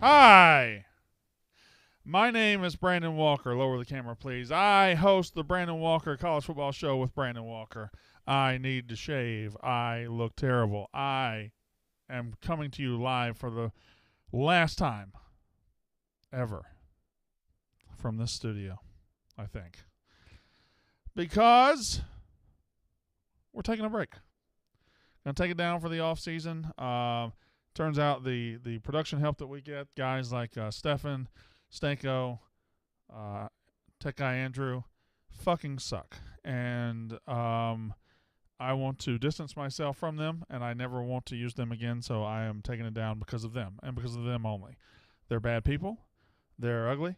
Hi. My name is Brandon Walker. Lower the camera, please. I host the Brandon Walker College Football Show with Brandon Walker. I need to shave. I look terrible. I am coming to you live for the last time ever from this studio, I think. Because we're taking a break. Going to take it down for the off season. Turns out the production help that we get, guys like Stefan, Stanko, Tech Guy Andrew, fucking suck. And I want to distance myself from them, and I never want to use them again, so I am taking it down because of them, and because of them only. They're bad people. They're ugly.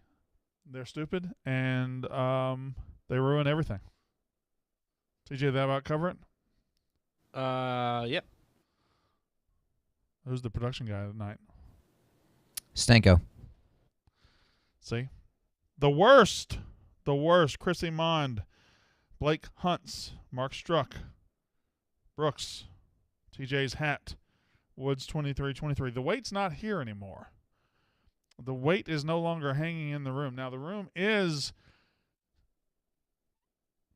They're stupid, and they ruin everything. TJ, that about cover it? Yep. Who's the production guy tonight? Stanko. See? The worst. Chrissy Mond, Blake Hunts, Mark Struck, Brooks, TJ's Hat, Woods 2323. The weight's not here anymore. The weight is no longer hanging in the room. Now, the room is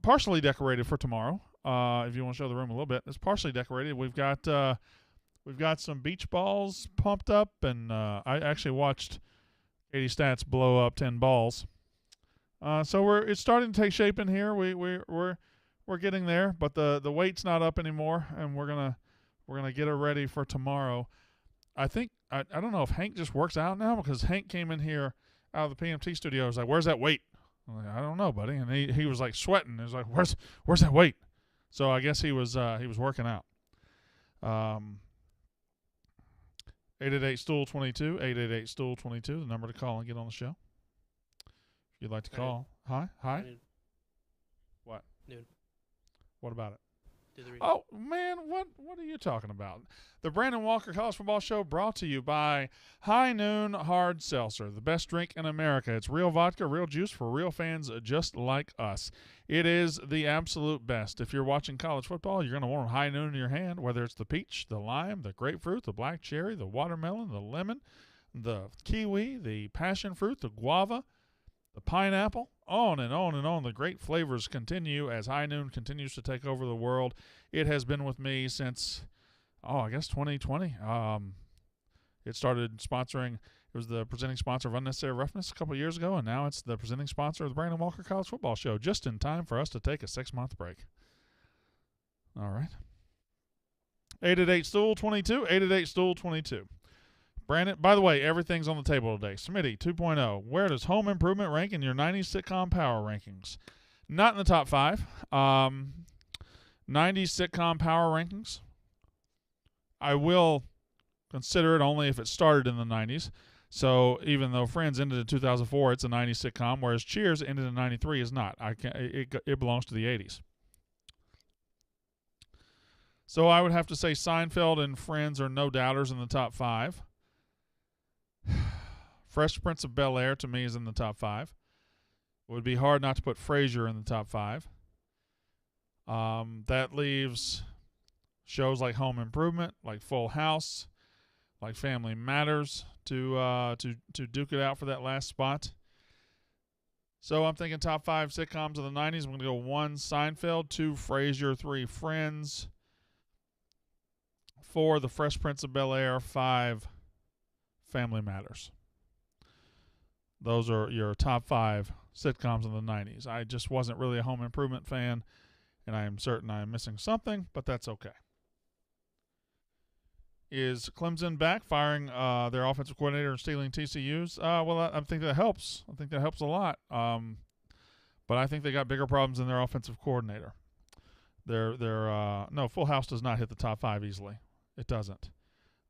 partially decorated for tomorrow. If you want to show the room a little bit, it's partially decorated. We've got some beach balls pumped up, and I actually watched Katie Stats blow up 10 balls. So it's starting to take shape in here. We're getting there, but the weight's not up anymore, and we're gonna get it ready for tomorrow. I think I don't know if Hank just works out now, because Hank came in here out of the PMT studio. I was like, "Where's that weight?" I'm like, "I don't know, buddy." And he was like sweating. He was like, "Where's that weight?" So I guess he was working out. 888-STOOL-22, 888-STOOL-22, the number to call and get on the show. If you'd like to call. Hi? Noon. What? Noon. What about it? Do the reading. Oh, man, what are you talking about? The Brandon Walker College Football Show brought to you by High Noon Hard Seltzer, the best drink in America. It's real vodka, real juice for real fans just like us. It is the absolute best. If you're watching college football, you're going to want High Noon in your hand, whether it's the peach, the lime, the grapefruit, the black cherry, the watermelon, the lemon, the kiwi, the passion fruit, the guava, the pineapple, on and on and on. The great flavors continue as High Noon continues to take over the world. It has been with me since, I guess 2020. It started sponsoring. It was the presenting sponsor of Unnecessary Roughness a couple of years ago, and now it's the presenting sponsor of the Brandon Walker College Football Show, just in time for us to take a 6-month break. All right. 888-STOOL-22, 888-STOOL-22. Brandon, by the way, everything's on the table today. Smitty 2.0. Where does Home Improvement rank in your 90s sitcom power rankings? Not in the top 5. 90s sitcom power rankings. I will consider it only if it started in the 90s. So even though Friends ended in 2004, it's a 90s sitcom, whereas Cheers ended in 93 is not. It belongs to the 80s. So I would have to say Seinfeld and Friends are no doubters in the top 5. Fresh Prince of Bel-Air, to me, is in the top 5. It would be hard not to put Frasier in the top 5. That leaves shows like Home Improvement, like Full House, like Family Matters to duke it out for that last spot. So I'm thinking top 5 sitcoms of the 90s. I'm going to go 1, Seinfeld, 2, Frasier, 3, Friends, 4, The Fresh Prince of Bel-Air, 5, Family Matters. Those are your top 5 sitcoms in the 90s. I just wasn't really a Home Improvement fan, and I am certain I am missing something, but that's okay. Is Clemson back, firing their offensive coordinator and stealing TCU's? Well, I think that helps. I think that helps a lot. But I think they got bigger problems than their offensive coordinator. No, Full House does not hit the top 5 easily. It doesn't.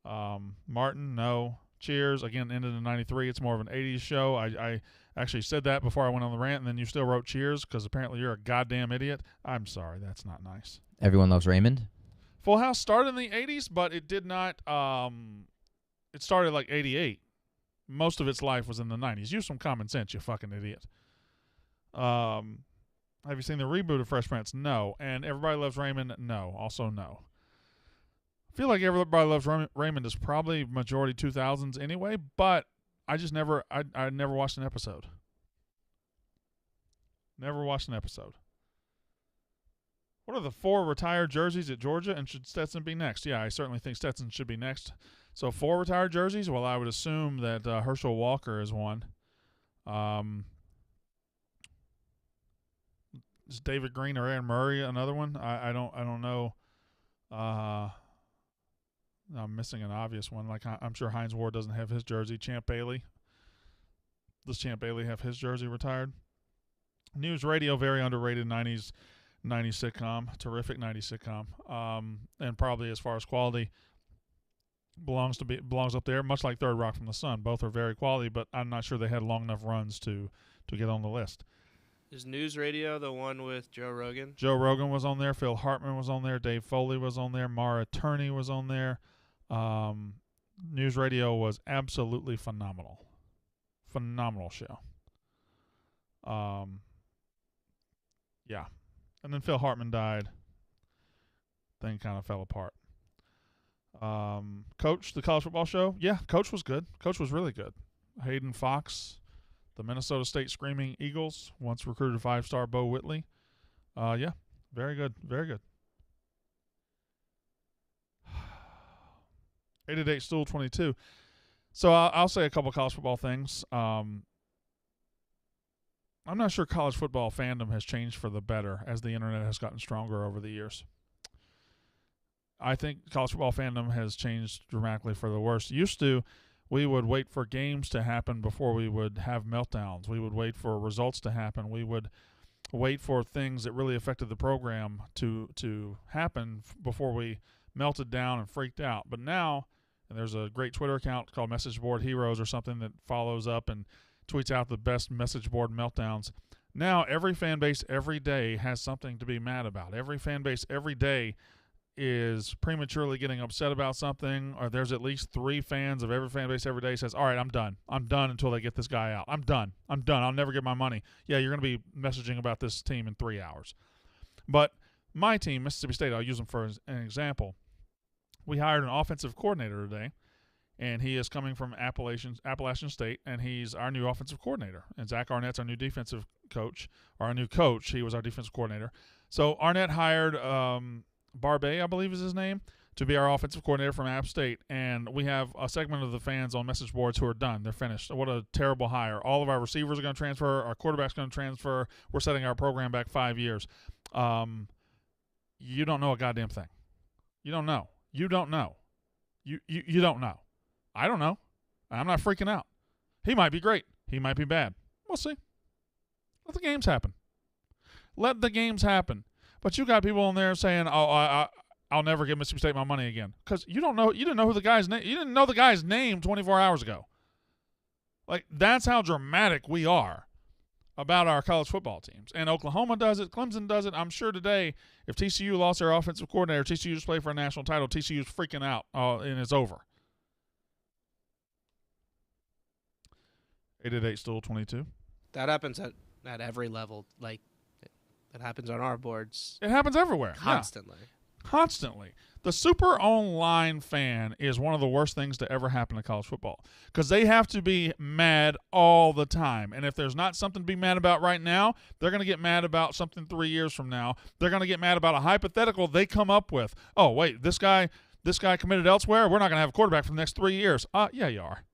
Martin, no. Cheers, again, ended in 93. It's more of an 80s show. I actually said that before I went on the rant, and then you still wrote Cheers because apparently you're a goddamn idiot. I'm sorry. That's not nice. Everyone Loves Raymond. Full House started in the 80s, but it did not it started like 88. Most of its life was in the 90s. Use some common sense, you fucking idiot. Have you seen the reboot of Fresh Prince? No. And Everybody Loves Raymond? No. Also no. I feel like Everybody Loves Raymond is probably majority 2000s anyway, but I just never I never watched an episode. Never watched an episode. What are the 4 retired jerseys at Georgia, and should Stetson be next? Yeah, I certainly think Stetson should be next. So 4 retired jerseys? Well, I would assume that Herschel Walker is one. Is David Green or Aaron Murray another one? I don't know. I'm missing an obvious one. Like I'm sure Hines Ward doesn't have his jersey. Champ Bailey. Does Champ Bailey have his jersey retired? News Radio, very underrated 90s sitcom, terrific 90s sitcom, and probably as far as quality belongs up there, much like Third Rock from the Sun. Both are very quality, but I'm not sure they had long enough runs to get on the list. Is News Radio the one with Joe Rogan? Joe Rogan was on there. Phil Hartman was on there. Dave Foley was on there. Mara Turney was on there. News Radio was absolutely phenomenal. Phenomenal show. Yeah. And then Phil Hartman died. Thing kind of fell apart. Coach, the college football show. Yeah, Coach was good. Coach was really good. Hayden Fox, the Minnesota State Screaming Eagles, once recruited 5-star Bo Whitley. Yeah, very good. Very good. 888 Stool 22. So I'll say a couple college football things. I'm not sure college football fandom has changed for the better as the internet has gotten stronger over the years. I think college football fandom has changed dramatically for the worse. Used to, we would wait for games to happen before we would have meltdowns. We would wait for results to happen. We would wait for things that really affected the program to happen before we melted down and freaked out. But now, and there's a great Twitter account called Message Board Heroes or something that follows up and tweets out the best message board meltdowns. Now every fan base every day has something to be mad about. Every fan base every day is prematurely getting upset about something, or there's at least 3 fans of every fan base every day says, all right, I'm done until they get this guy out. I'm done. I'll never get my money. Yeah, you're going to be messaging about this team in 3 hours. But my team, Mississippi State, I'll use them for an example. We hired an offensive coordinator today, and he is coming from Appalachian State, and he's our new offensive coordinator. And Zach Arnett's our new defensive coach, or our new coach. He was our defensive coordinator. So Arnett hired Barbet, I believe is his name, to be our offensive coordinator from App State. And we have a segment of the fans on message boards who are done. They're finished. What a terrible hire. All of our receivers are going to transfer. Our quarterback's going to transfer. We're setting our program back 5 years. You don't know a goddamn thing. You don't know. You don't know. You don't know. I don't know. I'm not freaking out. He might be great. He might be bad. We'll see. Let the games happen. Let the games happen. But you got people in there saying, "Oh, I'll never give Mississippi State my money again," because you don't know. You didn't know who the guy's name. You didn't know the guy's name 24 hours ago. Like, that's how dramatic we are about our college football teams. And Oklahoma does it. Clemson does it. I'm sure today, if TCU lost their offensive coordinator, TCU just played for a national title, TCU's freaking out, and it's over. 888 Stool 22. That happens at every level. Like, that happens on our boards. It happens everywhere. Constantly. Yeah. Constantly. The super online fan is one of the worst things to ever happen to college football because they have to be mad all the time. And if there's not something to be mad about right now, they're going to get mad about something 3 years from now. They're going to get mad about a hypothetical they come up with. Oh, wait, this guy committed elsewhere? We're not going to have a quarterback for the next 3 years. Yeah, you are.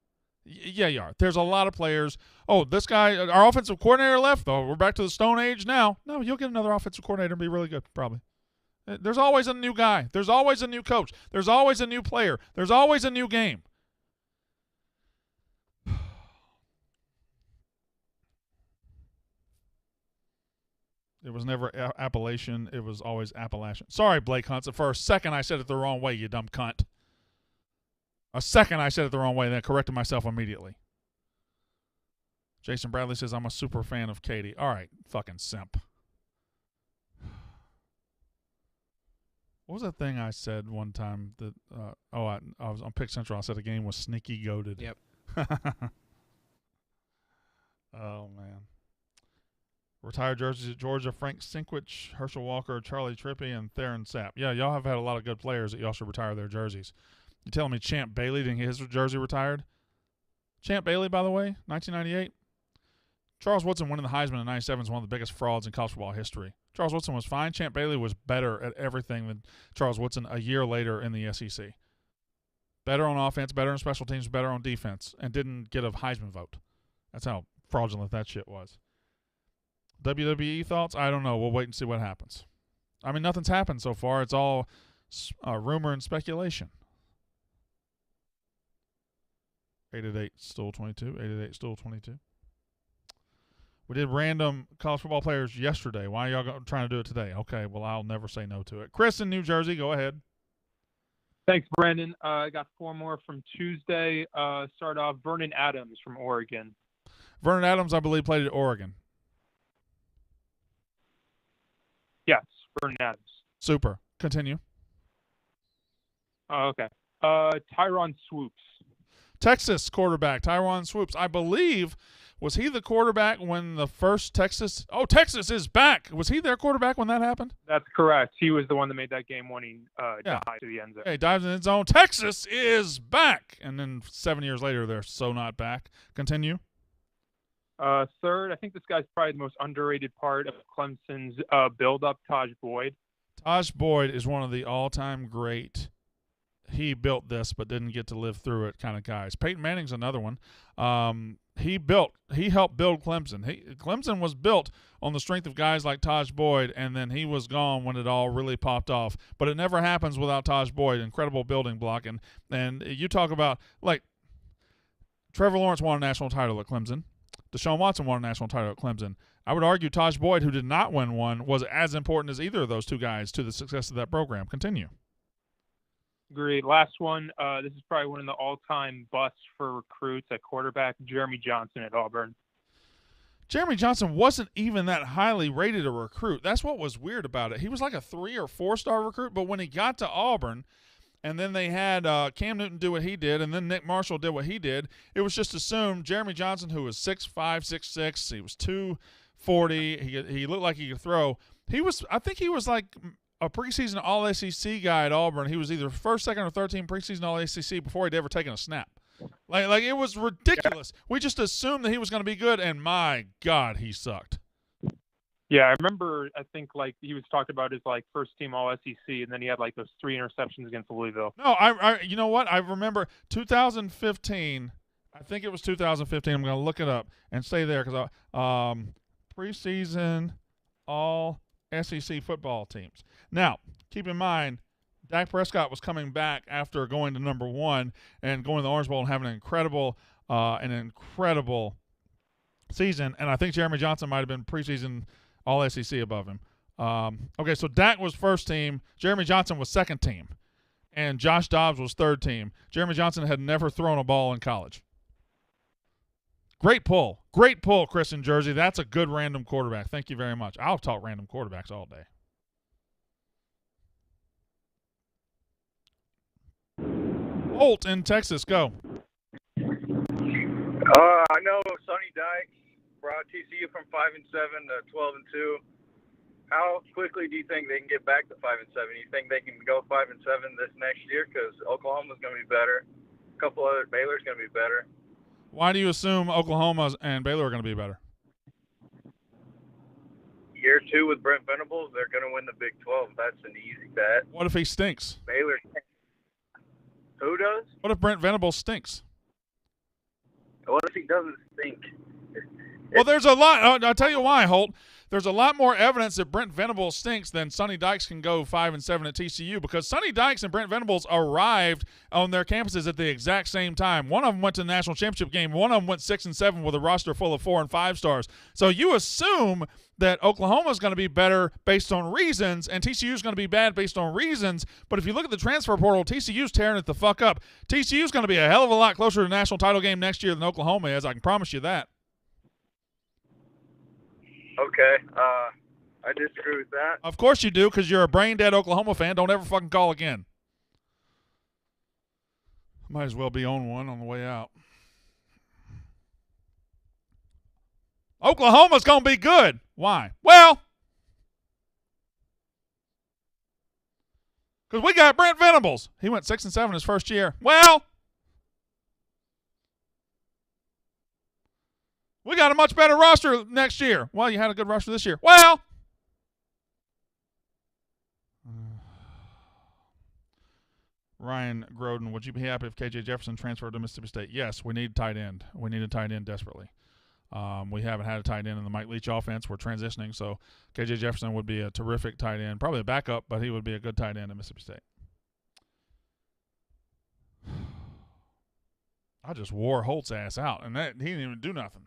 Yeah, you are. There's a lot of players. Oh, this guy, our offensive coordinator left. Oh, we're back to the Stone Age now. No, you'll get another offensive coordinator and be really good, probably. There's always a new guy. There's always a new coach. There's always a new player. There's always a new game. It was never Appalachian. It was always Appalachian. Sorry, Blake Hunt. For a second, I said it the wrong way, you dumb cunt. A second, I said it the wrong way, then corrected myself immediately. Jason Bradley says, I'm a super fan of Katie. All right, fucking simp. What was that thing I said one time that, I was on Pick Central. I said the game was sneaky goated. Yep. Oh, man. Retired jerseys at Georgia, Frank Sinkwich, Herschel Walker, Charlie Trippi, and Theron Sapp. Yeah, y'all have had a lot of good players that y'all should retire their jerseys. You telling me Champ Bailey didn't get his jersey retired? Champ Bailey, by the way, 1998. Charles Woodson winning the Heisman in 97 is one of the biggest frauds in college football history. Charles Woodson was fine. Champ Bailey was better at everything than Charles Woodson a year later in the SEC. Better on offense, better on special teams, better on defense, and didn't get a Heisman vote. That's how fraudulent that shit was. WWE thoughts? I don't know. We'll wait and see what happens. I mean, nothing's happened so far. It's all rumor and speculation. 888 still 22. 888 still 22. We did random college football players yesterday. Why are y'all trying to do it today? Okay, well, I'll never say no to it. Chris in New Jersey, go ahead. Thanks, Brandon. I got 4 more from Tuesday. Start off Vernon Adams from Oregon. Vernon Adams, I believe, played at Oregon. Yes, Vernon Adams. Super. Continue. Okay. Tyron Swoops. Texas quarterback, Tyron Swoops. I believe, was he the quarterback when the first Texas – oh, Texas is back. Was he their quarterback when that happened? That's correct. He was the one that made that game-winning dive to the end zone. He dives in the end zone. Texas is back. And then 7 years later, they're so not back. Continue. Third, I think this guy's probably the most underrated part of Clemson's build-up, Taj Boyd. Taj Boyd is one of the all-time great – he built this but didn't get to live through it kind of guys. Peyton Manning's another one. He helped build Clemson. Clemson was built on the strength of guys like Taj Boyd, and then he was gone when it all really popped off. But it never happens without Taj Boyd. Incredible building block. And you talk about, like, Trevor Lawrence won a national title at Clemson. Deshaun Watson won a national title at Clemson. I would argue Taj Boyd, who did not win one, was as important as either of those two guys to the success of that program. Continue. Agreed. Last one. This is probably one of the all-time busts for recruits at quarterback, Jeremy Johnson at Auburn. Jeremy Johnson wasn't even that highly rated a recruit. That's what was weird about it. He was like a 3 or 4-star recruit, but when he got to Auburn, and then they had Cam Newton do what he did, and then Nick Marshall did what he did, it was just assumed Jeremy Johnson, who was 6'5", 6'6", he was 240, he looked like he could throw. I think he was like a preseason All-SEC guy at Auburn. He was either first, second, or third team preseason All-SEC before he'd ever taken a snap. Like it was ridiculous. We just assumed that he was going to be good, and my God, he sucked. Yeah, I remember. I think like he was talking about his like first team All-SEC, and then he had like those 3 interceptions against Louisville. No, I you know what? I remember 2015. I think it was 2015. I'm going to look it up and stay there because preseason All-SEC football teams. Now, keep in mind, Dak Prescott was coming back after going to number 1 and going to the Orange Bowl and having an incredible season. And I think Jeremy Johnson might have been preseason All-SEC above him. Okay, so Dak was first team. Jeremy Johnson was second team. And Josh Dobbs was third team. Jeremy Johnson had never thrown a ball in college. Great pull, Chris in Jersey. That's a good random quarterback. Thank you very much. I'll talk random quarterbacks all day. Holt in Texas, go. I know Sonny Dykes brought TCU from 5-7 to 12-2. How quickly do you think they can get back to 5-7? You think they can go 5-7 this next year? Because Oklahoma's going to be better. A couple other Baylor's going to be better. Why do you assume Oklahoma and Baylor are going to be better? Year 2 with Brent Venables, they're going to win the Big 12. That's an easy bet. What if he stinks? Baylor. Who does? What if Brent Venables stinks? What if he doesn't stink? Well, there's a lot. I'll tell you why, Holt. There's a lot more evidence that Brent Venables stinks than Sonny Dykes can go 5-7 at TCU, because Sonny Dykes and Brent Venables arrived on their campuses at the exact same time. One of them went to the national championship game. One of them went 6-7 with a roster full of 4 and 5 stars. So you assume that Oklahoma is going to be better based on reasons, and TCU is going to be bad based on reasons. But if you look at the transfer portal, TCU's tearing it the fuck up. TCU's going to be a hell of a lot closer to the national title game next year than Oklahoma is. I can promise you that. Okay, I disagree with that. Of course you do, because you're a brain-dead Oklahoma fan. Don't ever fucking call again. Might as well be on one on the way out. Oklahoma's going to be good. Why? Well, because we got Brent Venables. He went 6-7 his first year. Well, We got a much better roster next year. Well, you had a good roster this year. Well, Ryan Groden, would you be happy if KJ Jefferson transferred to Mississippi State? Yes, we need tight end. We need a tight end desperately. We haven't had a tight end in the Mike Leach offense. We're transitioning, so KJ Jefferson would be a terrific tight end. Probably a backup, but he would be a good tight end at Mississippi State. I just wore Holt's ass out, and he didn't even do nothing.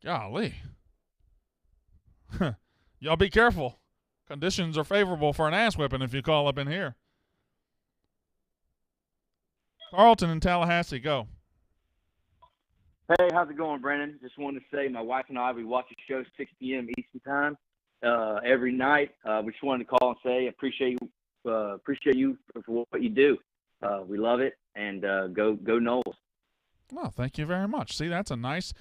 Golly. Y'all be careful. Conditions are favorable for an ass whipping if you call up in here. Carlton in Tallahassee, go. Hey, how's it going, Brandon? Just wanted to say my wife and I, we watch the show 6 p.m. Eastern time every night. We just wanted to call and say appreciate you for what you do. We love it, and go Noles. Well, thank you very much. See, that's a nice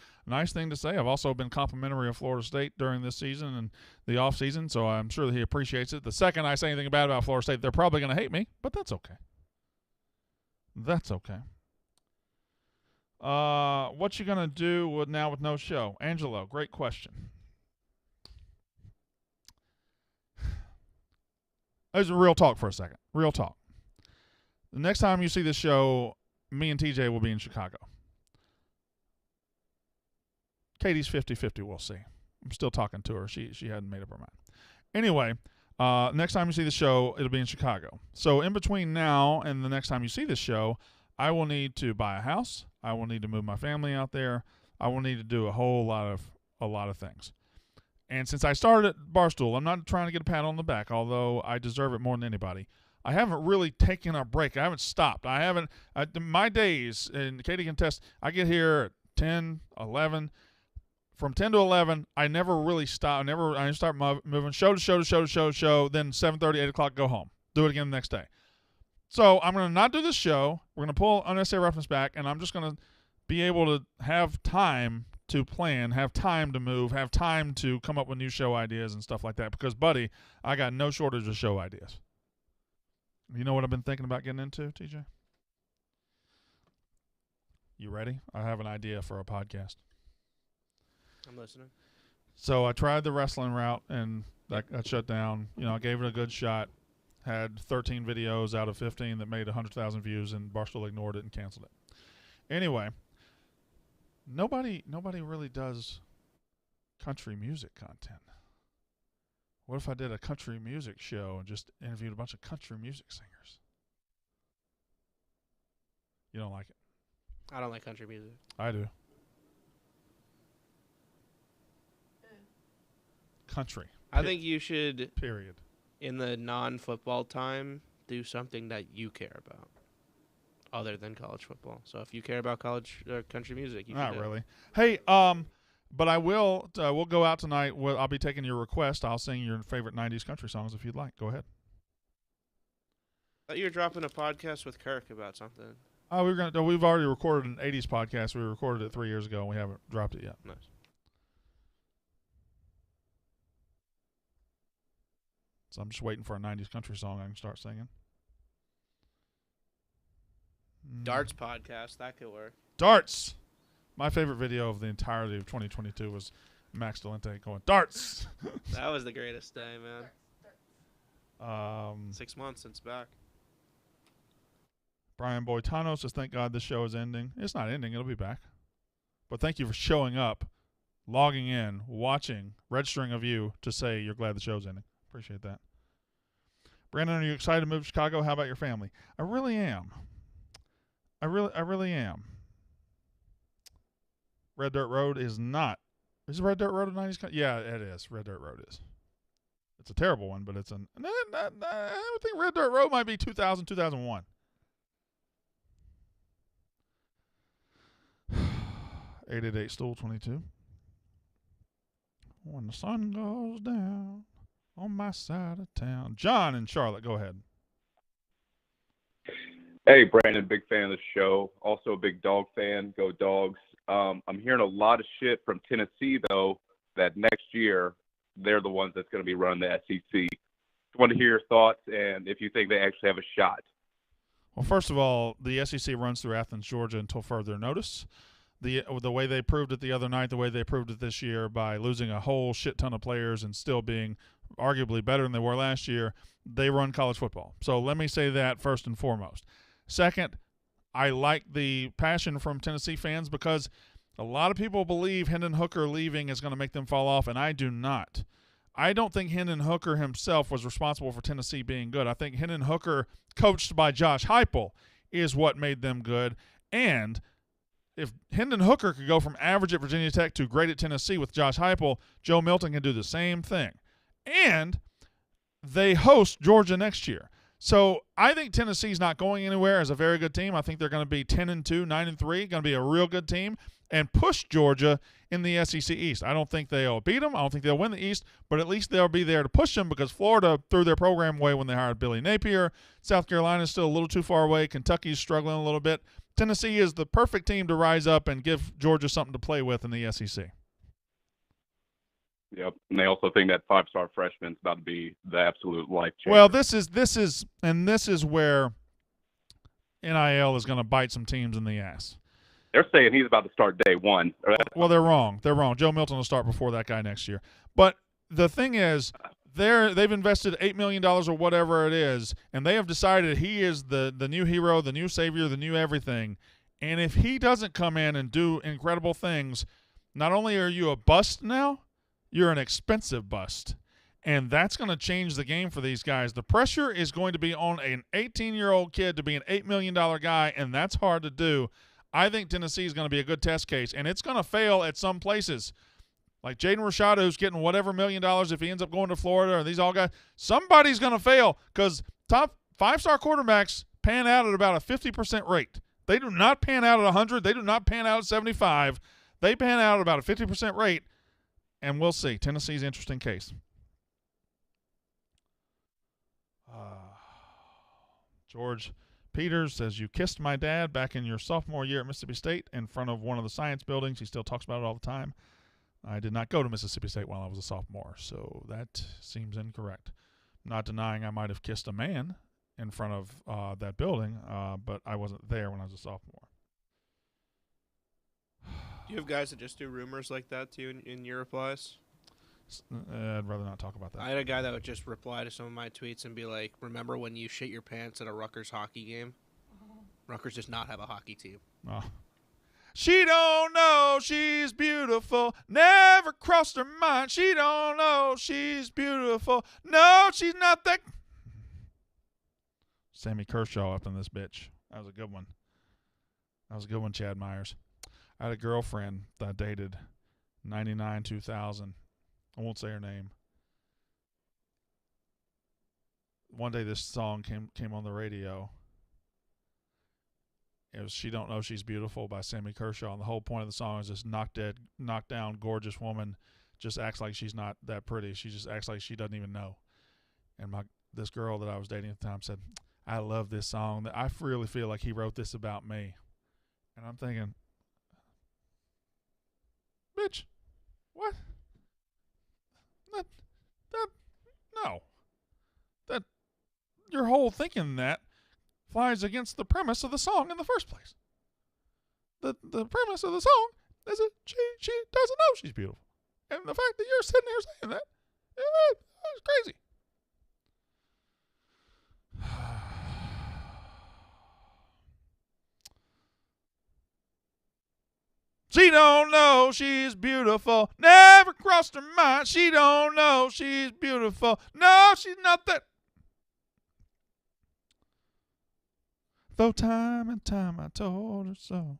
thing to say. I've also been complimentary of Florida State during this season and the off season, so I'm sure that he appreciates it. The second I say anything bad about Florida State, they're probably going to hate me, but that's okay. That's okay. What you going to do with no show? Angelo, great question. There's a real talk for a second. Real talk. The next time you see this show, me and TJ will be in Chicago. Katie's 50-50, we'll see. I'm still talking to her. She hadn't made up her mind. Anyway, next time you see the show, it'll be in Chicago. So in between now and the next time you see this show, I will need to buy a house. I will need to move my family out there. I will need to do a lot of things. And since I started at Barstool, I'm not trying to get a pat on the back, although I deserve it more than anybody. I haven't really taken a break. I haven't stopped. My days, and Katie can test, I get here at 10, 11. From 10 to 11, I never really stop. I start moving show to show to show to show to show. Then 7:30, 8 o'clock, go home. Do it again the next day. So I'm going to not do this show. We're going to pull unnecessary reference back, and I'm just going to be able to have time to plan, have time to move, have time to come up with new show ideas and stuff like that. Because, buddy, I got no shortage of show ideas. You know what I've been thinking about getting into, TJ? You ready? I have an idea for a podcast. I'm listening. So I tried the wrestling route, and that got shut down. I gave it a good shot. Had 13 videos out of 15 that made 100,000 views, and Barstool ignored it and canceled it. Anyway, nobody really does country music content. What if I did a country music show and just interviewed a bunch of country music singers? You don't like it? I don't like country music. I do. Country. I think you should, period. In the non-football time, do something that you care about other than college football. So if you care about college or country music, you not should really. Hey, but I will. We'll go out tonight. I'll be taking your request. I'll sing your favorite '90s country songs if you'd like. Go ahead. I thought you were dropping a podcast with Kirk about something. Oh, we've already recorded an '80s podcast. We recorded it 3 years ago, and we haven't dropped it yet. Nice. So I'm just waiting for a '90s country song I can start singing. Darts podcast, that could work. Darts. My favorite video of the entirety of 2022 was Max Delente going darts. That was the greatest day, man. 6 months since back. Brian Boitano says, "Thank God this show is ending." It's not ending; it'll be back. But thank you for showing up, logging in, watching, registering a view to say you're glad the show's ending. Appreciate that. Brandon, are you excited to move to Chicago? How about your family? I really am. I really am. Red Dirt Road is not. Is Red Dirt Road a 90s? Yeah, it is. Red Dirt Road is. It's a terrible one, but it's an. I would think Red Dirt Road might be 2000, 2001. 888 Stool 22. When the sun goes down on my side of town. John in Charlotte, go ahead. Hey, Brandon, big fan of the show. Also a big dog fan. Go Dogs. I'm hearing a lot of shit from Tennessee, though, that next year they're the ones that's going to be running the SEC. I want to hear your thoughts and if you think they actually have a shot. Well, first of all, the SEC runs through Athens, Georgia until further notice. the way they proved it the other night, the way they proved it this year by losing a whole shit ton of players and still being arguably better than they were last year, they run college football. So let me say that first and foremost. Second, I like the passion from Tennessee fans because a lot of people believe Hendon Hooker leaving is going to make them fall off, and I do not. I don't think Hendon Hooker himself was responsible for Tennessee being good. I think Hendon Hooker, coached by Josh Heupel, is what made them good. And if Hendon Hooker could go from average at Virginia Tech to great at Tennessee with Josh Heupel, Joe Milton can do the same thing. And they host Georgia next year. So I think Tennessee's not going anywhere as a very good team. I think they're going to be 10-2, 9-3, going to be a real good team and push Georgia in the SEC East. I don't think they'll beat them. I don't think they'll win the East, but at least they'll be there to push them because Florida threw their program away when they hired Billy Napier. South Carolina's still a little too far away. Kentucky's struggling a little bit. Tennessee is the perfect team to rise up and give Georgia something to play with in the SEC. Yep, and they also think that 5-star freshman's about to be the absolute life changer. Well, this is where NIL is going to bite some teams in the ass. They're saying he's about to start day one. Well, they're wrong. They're wrong. Joe Milton will start before that guy next year. But the thing is, they've invested $8 million or whatever it is, and they have decided he is the new hero, the new savior, the new everything. And if he doesn't come in and do incredible things, not only are you a bust now, you're an expensive bust. And that's going to change the game for these guys. The pressure is going to be on an 18-year-old kid to be an $8 million guy, and that's hard to do. I think Tennessee is going to be a good test case, and it's going to fail at some places. Like Jaden Rashada, who's getting whatever $1 million if he ends up going to Florida, or these all guys, somebody's going to fail because top 5-star quarterbacks pan out at about a 50% rate. They do not pan out at 100. They do not pan out at 75. They pan out at about a 50% rate, and we'll see. Tennessee's an interesting case. George Peters says, you kissed my dad back in your sophomore year at Mississippi State in front of one of the science buildings. He still talks about it all the time. I did not go to Mississippi State while I was a sophomore, so that seems incorrect. Not denying I might have kissed a man in front of that building, but I wasn't there when I was a sophomore. Do you have guys that just do rumors like that to you in your replies? I'd rather not talk about that. I had a guy that would just reply to some of my tweets and be like, remember when you shit your pants at a Rutgers hockey game? Rutgers does not have a hockey team. Oh. She don't know she's beautiful. Never crossed her mind. She don't know she's beautiful. No, she's not that. Sammy Kershaw up in this bitch. That was a good one. That was a good one, Chad Myers. I had a girlfriend that I dated 99, 2000. I won't say her name. One day this song came on the radio. It was She Don't Know She's Beautiful by Sammy Kershaw. And the whole point of the song is this knocked down, gorgeous woman just acts like she's not that pretty. She just acts like she doesn't even know. And this girl that I was dating at the time said, I love this song. I really feel like he wrote this about me. And I'm thinking, bitch, what? No. That your whole thinking that flies against the premise of the song in the first place. The premise of the song is that she doesn't know she's beautiful. And the fact that you're sitting here saying that, that's crazy. She don't know she's beautiful. Never crossed her mind. She don't know she's beautiful. No, she's not that. Though time and time I told her so.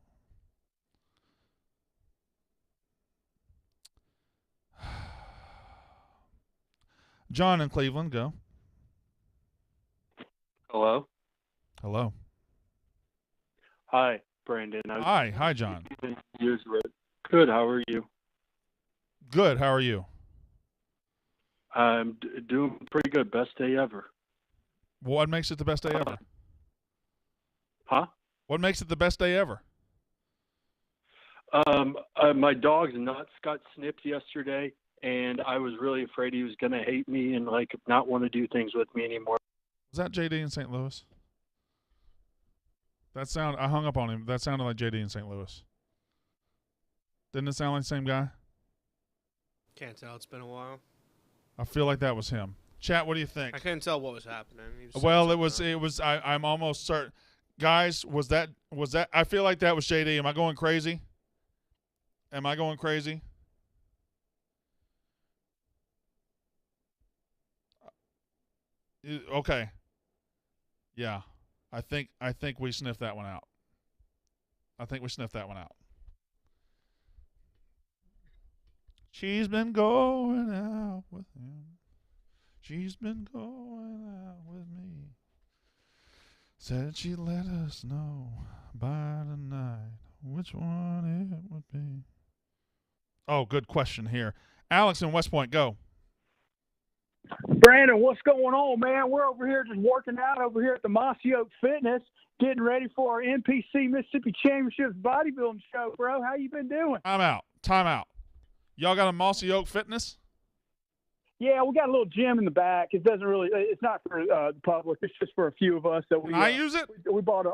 John in Cleveland, go. Hello. Hello. Hi, Brandon. Hi, John. Good. How are you? Good. How are you? I'm doing pretty good. Best day ever. What makes it the best day ever? Huh? What makes it the best day ever? My dog's nuts got snipped yesterday, and I was really afraid he was going to hate me and not want to do things with me anymore. Was that JD in St. Louis? I hung up on him. That sounded like JD in St. Louis. Didn't it sound like the same guy? Can't tell. It's been a while. I feel like that was him. Chat, what do you think? I couldn't tell what was happening. Well, it was. I'm almost certain. Guys, was that? I feel like that was JD. Am I going crazy? Okay. Yeah. I think we sniffed that one out. She's been going out with him. She's been going out with me. Said she'd let us know by tonight which one it would be. Oh, good question here. Alex in West Point, go. Brandon, what's going on, man? We're over here just working out over here at the Mossy Oak Fitness, getting ready for our NPC Mississippi Championships bodybuilding show, bro. How you been doing? Time out. Y'all got a Mossy Oak Fitness? Yeah, we got a little gym in the back. It's not for the public. It's just for a few of us. That we. Can I use it? We bought it.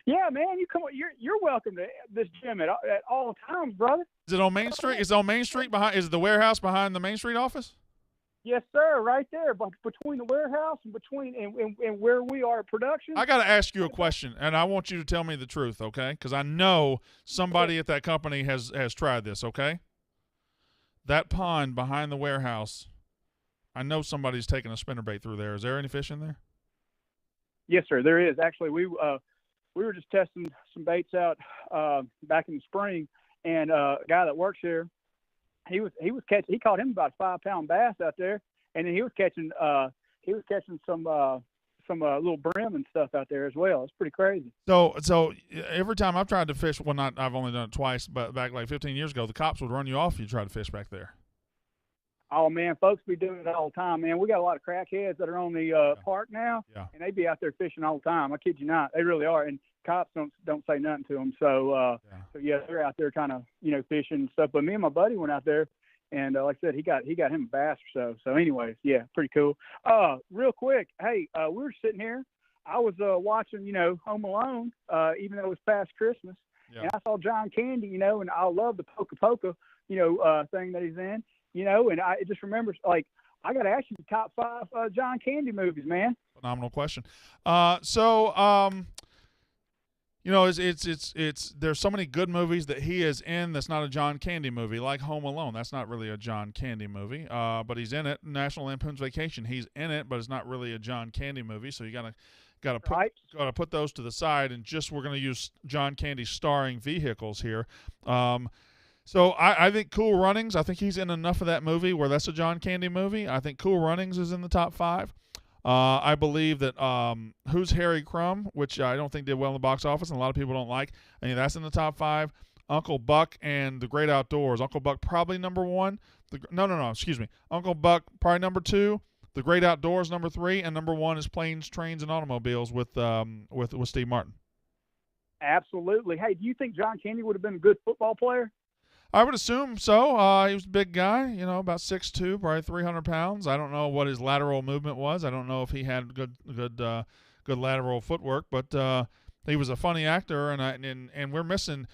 Yeah, man, you come. You're welcome to this gym at all times, brother. Is it on Main Street? Is it on Main Street behind? Is it the warehouse behind the Main Street office? Yes, sir. Right there, but between the warehouse and and where we are at production. I got to ask you a question, and I want you to tell me the truth, okay? Because I know somebody at that company has tried this, okay? That pond behind the warehouse, I know somebody's taking a spinnerbait through there. Is there any fish in there? Yes, sir. There is. Actually, we were just testing some baits out back in the spring, and a guy that works there, he caught him about a 5-pound bass out there, and then he was catching some little brim and stuff out there as well. It's pretty crazy. So every time I've tried to fish, I've only done it twice, but back like 15 years ago, the cops would run you off if you tried to fish back there. Oh man, folks be doing it all the time, man. We got a lot of crackheads that are on the park now, and they be out there fishing all the time. I kid you not, they really are. And cops don't say nothing to them. So they're out there kind of fishing and stuff. But me and my buddy went out there, and like I said, he got him a bass or so. So anyways, yeah, pretty cool. Real quick, hey, we were sitting here. I was watching Home Alone, even though it was past Christmas, and I saw John Candy, and I love the Poca Poca thing that he's in. And I just remember, like, I got to ask you the top 5 John Candy movies, man. Phenomenal question. It's there's so many good movies that he is in that's not a John Candy movie, like Home Alone. That's not really a John Candy movie, but he's in it. National Lampoon's Vacation, he's in it, but it's not really a John Candy movie. So you gotta put those to the side, and we're gonna use John Candy starring vehicles here. So I think Cool Runnings, I think he's in enough of that movie where that's a John Candy movie. I think Cool Runnings is in the top 5. I believe that Who's Harry Crumb, which I don't think did well in the box office and a lot of people don't like, I mean, that's in the top 5. Uncle Buck and The Great Outdoors. Uncle Buck probably number 1. Excuse me. Uncle Buck probably number 2. The Great Outdoors number 3, and number 1 is Planes, Trains, and Automobiles with Steve Martin. Absolutely. Hey, do you think John Candy would have been a good football player? I would assume so. He was a big guy, about 6'2", probably 300 pounds. I don't know what his lateral movement was. I don't know if he had good lateral footwork, but he was a funny actor, and we're missing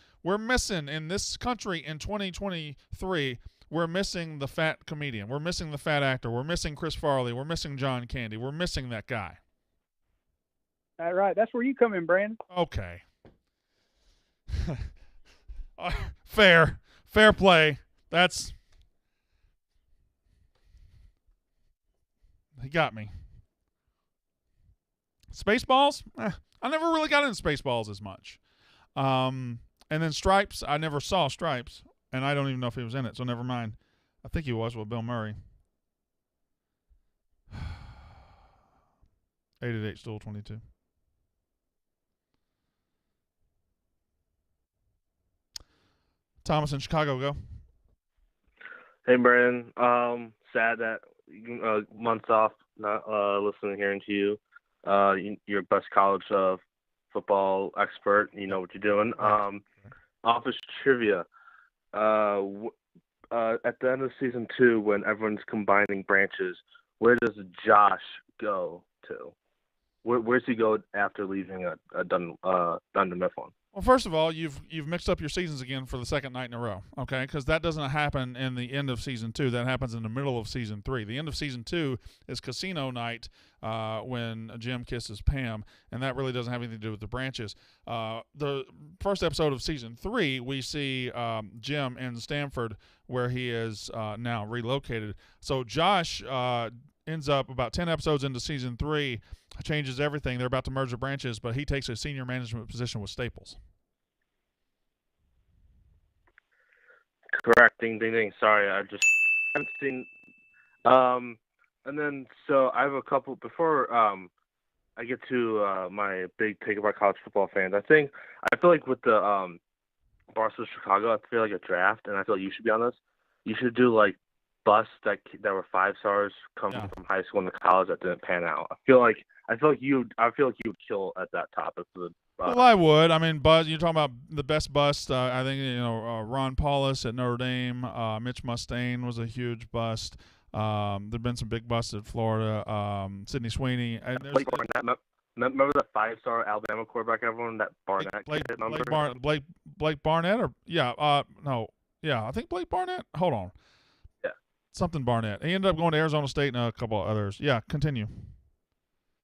in this country in 2023. We're missing the fat comedian. We're missing the fat actor. We're missing Chris Farley. We're missing John Candy. We're missing that guy. All right, that's where you come in, Brandon. Okay. Fair play. He got me. Spaceballs? I never really got into Spaceballs as much. And then Stripes, I never saw Stripes, and I don't even know if he was in it, so never mind. I think he was with Bill Murray. 888 Stool 22. Thomas in Chicago, go. Hey, Brandon. Sad that months off, not listening, hearing to you. You're best college football expert. You know what you're doing. Office trivia. At the end of season 2, when everyone's combining branches, where does Josh go to? Where's he go after leaving Dunder Mifflin? Well, first of all, you've mixed up your seasons again for the second night in a row, okay? Because that doesn't happen in the end of season 2. That happens in the middle of season 3. The end of season 2 is casino night when Jim kisses Pam, and that really doesn't have anything to do with the branches. The first episode of season 3, we see Jim in Stanford, where he is now relocated. So Josh ends up about 10 episodes into season 3, changes everything. They're about to merge the branches, but he takes a senior management position with Staples. Correct. Ding, ding, ding. Sorry, I just haven't seen. And then, so I have a couple, before I get to my big take about college football fans, I feel like with the Barstool Chicago, I feel like a draft, and I feel like you should be on this. You should do, like, busts that were 5 stars coming from high school and college that didn't pan out. I feel like you would kill at that topic. Well, I would. I mean, Buzz, you're talking about the best bust. I think Ron Paulus at Notre Dame, Mitch Mustaine was a huge bust. There've been some big busts at Florida. Sidney Sweeney. Blake Barnett. Remember that 5-star Alabama quarterback? Everyone that Barnett kid number. Blake Barnett, or I think Blake Barnett. Hold on. Something Barnett. He ended up going to Arizona State and a couple of others. Yeah, continue.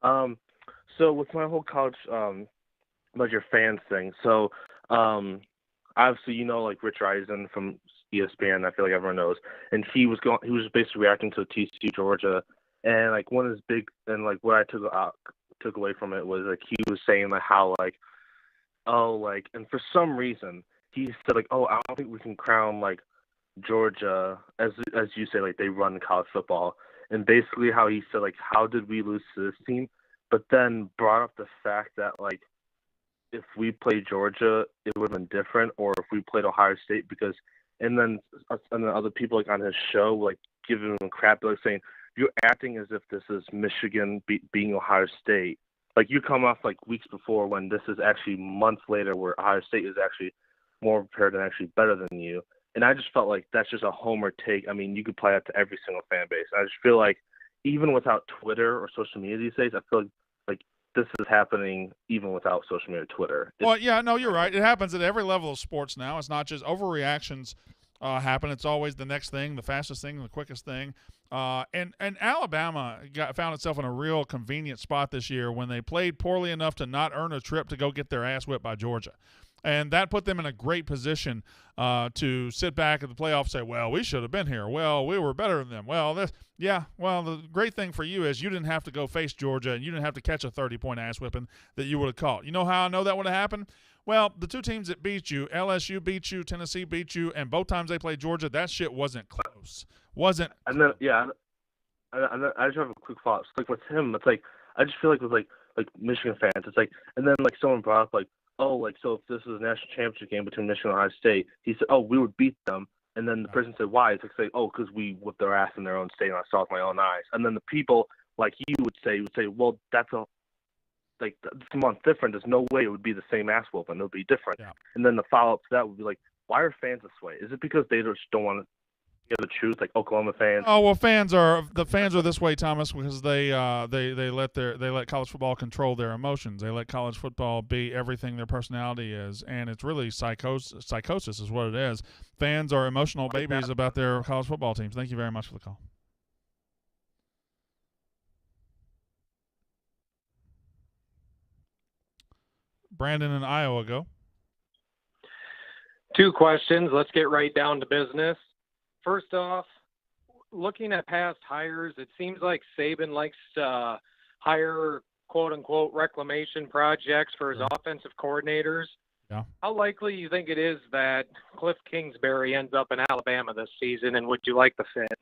So with my whole college about your fans thing, so obviously like Rich Eisen from ESPN, I feel like everyone knows, and he was basically reacting to TCU Georgia, and like one of his big, and like what I took away from it was like he was saying like how and for some reason he said like, oh, I don't think we can crown like Georgia, as you say, like they run college football, and basically how he said like, how did we lose to this team? But then brought up the fact that like if we played Georgia, it would have been different, or if we played Ohio State, and then other people like on his show like giving him crap, like saying you're acting as if this is Michigan being Ohio State. Like you come off like weeks before when this is actually months later, where Ohio State is actually more prepared and actually better than you. And I just felt like that's just a homer take. I mean, you could apply that to every single fan base. I just feel like even without Twitter or social media these days, I feel like this is happening even without social media or Twitter. Well, yeah, no, you're right. It happens at every level of sports now. It's not just overreactions happen. It's always the next thing, the fastest thing, the quickest thing. And Alabama found itself in a real convenient spot this year when they played poorly enough to not earn a trip to go get their ass whipped by Georgia. And that put them in a great position to sit back at the playoffs and say, well, we should have been here. Well, we were better than them. Well, the great thing for you is you didn't have to go face Georgia, and you didn't have to catch a 30-point ass whipping that you would have caught. You know how I know that would have happened? Well, the two teams that beat you, LSU beat you, Tennessee beat you, and both times they played Georgia, that shit wasn't close. And then, I just have a quick thought. It's like with him, it's like I just feel like with like Michigan fans, it's like, and then like someone brought up like, oh, like, so if this was a national championship game between Michigan and Ohio State, he said, oh, we would beat them. And then the person said, why? It's like, oh, because we whipped their ass in their own state, and I saw it with my own eyes. And then the people, like you would say, well, that's a month different. There's no way it would be the same ass whooping. It would be different. Yeah. And then the follow-up to that would be like, why are fans this way? Is it because they just don't want to hear the truth, like Oklahoma fans? Oh, well, fans are this way, Thomas, because they let college football control their emotions. They let college football be everything their personality is, and it's really psychosis is what it is. Fans are emotional babies about their college football teams. Thank you very much for the call. Brandon in Iowa, go. 2 questions. Let's get right down to business. First off, looking at past hires, it seems like Saban likes to hire quote-unquote reclamation projects for his offensive coordinators. Yeah. How likely do you think it is that Cliff Kingsbury ends up in Alabama this season, and would you like the fit?